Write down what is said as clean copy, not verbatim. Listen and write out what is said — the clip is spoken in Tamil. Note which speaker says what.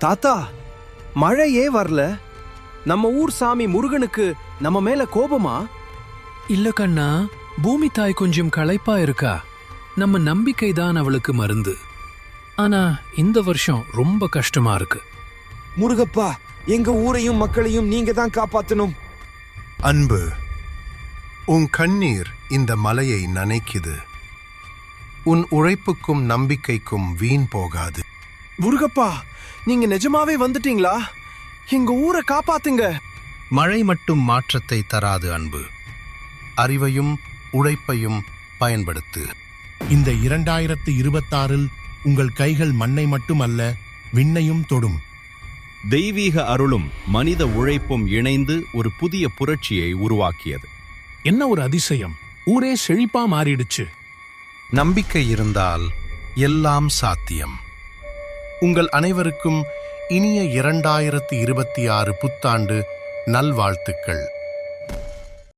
Speaker 1: தாத்தா, மழையே வரல. நம்ம ஊர் சாமி முருகனுக்கு நம்ம மேல கோபமா?
Speaker 2: இல்ல கண்ணா, பூமி தாய் கொஞ்சம் களைப்பா இருக்கா. நம்ம நம்பிக்கைதான் அவளுக்கு மருந்து. ஆனா இந்த வருஷம் ரொம்ப கஷ்டமா இருக்கு.
Speaker 3: முருகப்பா, எங்க ஊரையும் மக்களையும் நீங்க தான் காப்பாத்தணும்.
Speaker 4: அன்பு, உன் கண்ணீர் இந்த மலையை நனைக்குது. உன் உழைப்புக்கும் நம்பிக்கைக்கும் வீண் போகாது.
Speaker 1: முருகப்பா, நீங்க நிஜமாவே வந்துட்டீங்களா? எங்க ஊரை காப்பாத்துங்க.
Speaker 4: மழை மட்டும் மாற்றத்தை தராது அன்பு. அறிவையும் உழைப்பையும் பயன்படுத்து.
Speaker 5: இந்த 2026 உங்கள் கைகள் மண்ணை மட்டுமல்ல, விண்ணையும் தொடும்.
Speaker 6: தெய்வீக அருளும் மனித உழைப்பும் இணைந்து ஒரு புதிய புரட்சியை உருவாக்கியது.
Speaker 2: என்ன ஒரு அதிசயம்! ஊரே செழிப்பா மாறிடுச்சு.
Speaker 4: நம்பிக்கை இருந்தால் எல்லாம் சாத்தியம். உங்கள் அனைவருக்கும் இனிய 2026 புத்தாண்டு நல்வாழ்த்துக்கள்.